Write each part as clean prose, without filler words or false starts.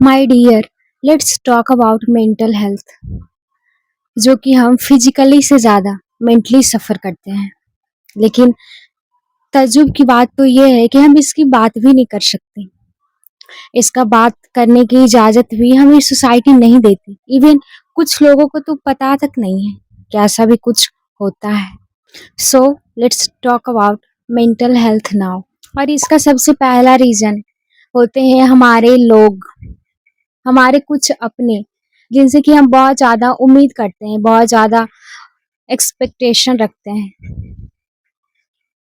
My dear, let's talk about mental health, जो कि हम फिजिकली से ज़्यादा मेंटली सफ़र करते हैं। लेकिन तजुब की बात तो ये है कि हम इसकी बात भी नहीं कर सकते। इसका बात करने की इजाज़त भी हमें सोसाइटी नहीं देती। इवन कुछ लोगों को तो पता तक नहीं है कि ऐसा भी कुछ होता है। So let's talk about mental health now. और इसका सबसे पहला रीज़न होते हैं हमारे लोग, हमारे कुछ अपने, जिनसे कि हम बहुत ज़्यादा उम्मीद करते हैं, बहुत ज़्यादा एक्सपेक्टेशन रखते हैं,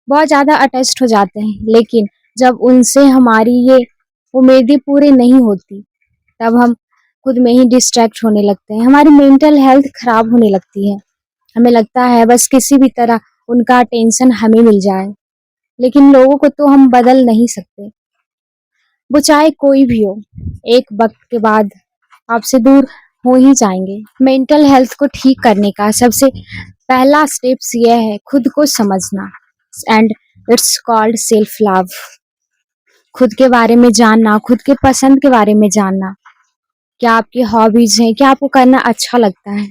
बहुत ज़्यादा अटैच्ड हो जाते हैं। लेकिन जब उनसे हमारी ये उम्मीदें पूरी नहीं होती, तब हम खुद में ही डिस्ट्रैक्ट होने लगते हैं। हमारी मेंटल हेल्थ खराब होने लगती है। हमें लगता है बस किसी भी तरह उनका अटेंशन हमें मिल जाए। लेकिन लोगों को तो हम बदल नहीं सकते, वो चाहे कोई भी हो, एक वक्त के बाद आपसे दूर हो ही जाएंगे। मेंटल हेल्थ को ठीक करने का सबसे पहला स्टेप्स ये है खुद को समझना, and it's called self love. खुद के बारे में जानना, खुद के पसंद के बारे में जानना, क्या आपकी हॉबीज हैं, क्या आपको करना अच्छा लगता है।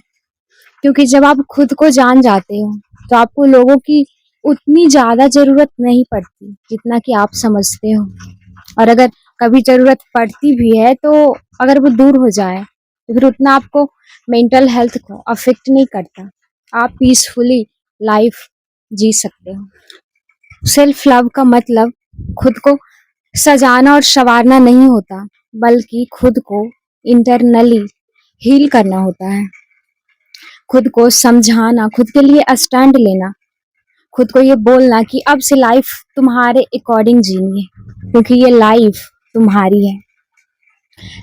क्योंकि जब आप खुद को जान जाते हो तो आपको लोगों की उतनी ज़्यादा ज़रूरत नहीं पड़ती जितना कि आप समझते हो। और अगर कभी ज़रूरत पड़ती भी है तो अगर वो दूर हो जाए तो फिर उतना आपको मेंटल हेल्थ को अफेक्ट नहीं करता। आप पीसफुली लाइफ जी सकते हो। सेल्फ लव का मतलब खुद को सजाना और संवारना नहीं होता, बल्कि खुद को इंटरनली हील करना होता है। खुद को समझाना, खुद के लिए स्टैंड लेना, खुद को ये बोलना कि अब से लाइफ तुम्हारे अकॉर्डिंग जीनी है, क्योंकि ये लाइफ तुम्हारी है।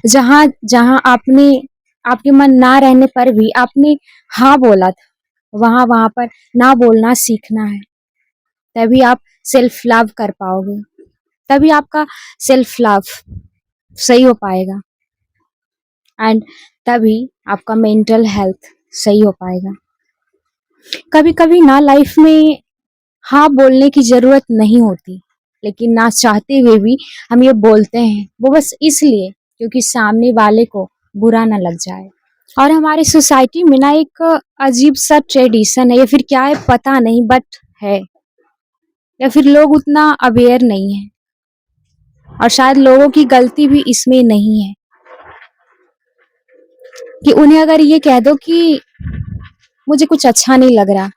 जहाँ जहाँ आपने, आपके मन ना रहने पर भी आपने हाँ बोला था, वहाँ वहाँ पर ना बोलना सीखना है। तभी आप सेल्फ लव कर पाओगे, तभी आपका सेल्फ लव सही हो पाएगा, एंड तभी आपका मेंटल हेल्थ सही हो पाएगा। कभी कभी ना लाइफ में हाँ बोलने की जरूरत नहीं होती, लेकिन ना चाहते हुए भी हम ये बोलते हैं, वो बस इसलिए क्योंकि सामने वाले को बुरा ना लग जाए। और हमारी सोसाइटी में ना एक अजीब सा ट्रेडिशन है, या फिर क्या है पता नहीं, बट है, या फिर लोग उतना अवेयर नहीं है, और शायद लोगों की गलती भी इसमें नहीं है कि उन्हें अगर ये कह दो कि मुझे कुछ अच्छा नहीं लग रहा,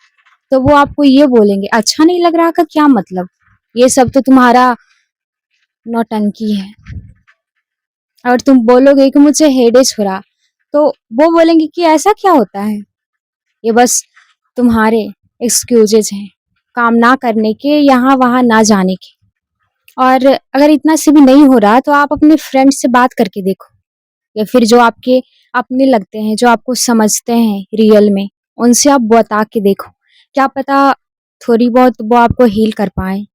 तो वो आपको ये बोलेंगे अच्छा नहीं लग रहा का क्या मतलब, ये सब तो तुम्हारा नौटंकी है। और तुम बोलोगे कि मुझे हेडेक हो रहा, तो वो बोलेंगे कि ऐसा क्या होता है, ये बस तुम्हारे एक्सक्यूजेज हैं काम ना करने के, यहाँ वहाँ ना जाने के। और अगर इतना से भी नहीं हो रहा तो आप अपने फ्रेंड से बात करके देखो, या फिर जो आपके अपने लगते हैं, जो आपको समझते हैं रियल में, उनसे आप बता के देखो, क्या पता थोड़ी बहुत वो आपको हील कर पाए।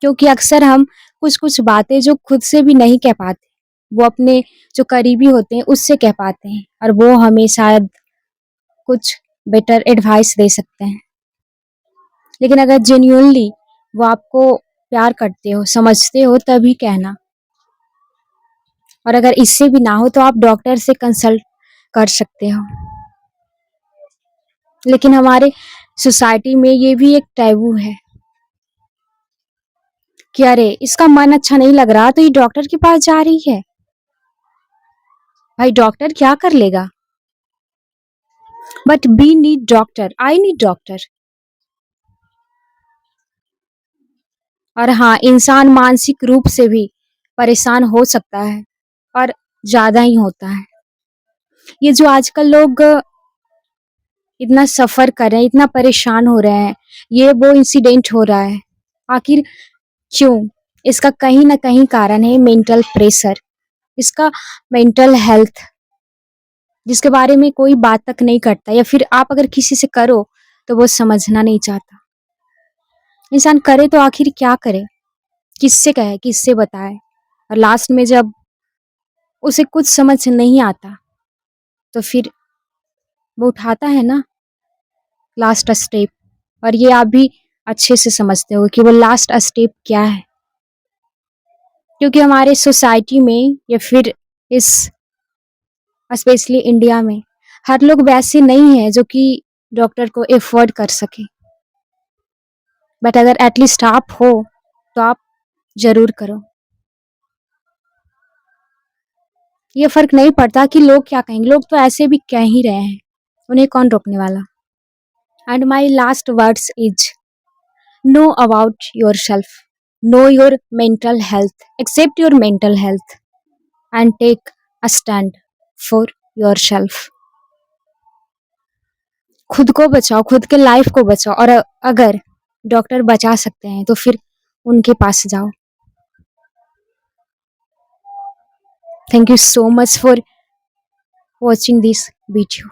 क्योंकि अक्सर हम कुछ कुछ बातें जो खुद से भी नहीं कह पाते, वो अपने जो करीबी होते हैं उससे कह पाते हैं, और वो हमें शायद कुछ बेटर एडवाइस दे सकते हैं। लेकिन अगर जेन्युइनली वो आपको प्यार करते हो, समझते हो, तभी कहना। और अगर इससे भी ना हो तो आप डॉक्टर से कंसल्ट कर सकते हो। लेकिन हमारे सोसाइटी में ये भी एक टैबू है कि अरे इसका मन अच्छा नहीं लग रहा तो ये डॉक्टर के पास जा रही है, भाई डॉक्टर क्या कर लेगा। But we need doctor, I need doctor. और हाँ, इंसान मानसिक रूप से भी परेशान हो सकता है, और ज्यादा ही होता है। ये जो आजकल लोग इतना सफर कर रहे हैं, इतना परेशान हो रहे हैं, ये वो इंसिडेंट हो रहा है, आखिर क्यों? इसका कहीं ना कहीं कारण है मेंटल प्रेशर, इसका मेंटल हेल्थ, जिसके बारे में कोई बात तक नहीं करता, या फिर आप अगर किसी से करो तो वो समझना नहीं चाहता। इंसान करे तो आखिर क्या करे, किससे कहे, किससे बताए। और लास्ट में जब उसे कुछ समझ नहीं आता तो फिर वो उठाता है ना लास्ट स्टेप। और ये आप भी अच्छे से समझते हो कि वो लास्ट स्टेप क्या है, क्योंकि हमारे सोसाइटी में या फिर इस स्पेशली इंडिया में हर लोग वैसे नहीं है जो कि डॉक्टर को एफोर्ड कर सके। बट अगर एटलीस्ट आप हो तो आप जरूर करो। ये फर्क नहीं पड़ता कि लोग क्या कहेंगे, लोग तो ऐसे भी कह ही रहे हैं, उन्हें कौन रोकने वाला। And my last words is know about yourself, know your mental health, accept your mental health and take a stand for yourself. खुद को बचाओ, खुद के लाइफ को बचाओ, और अगर डॉक्टर बचा सकते हैं तो फिर उनके पास जाओ। Thank you so much for watching this video.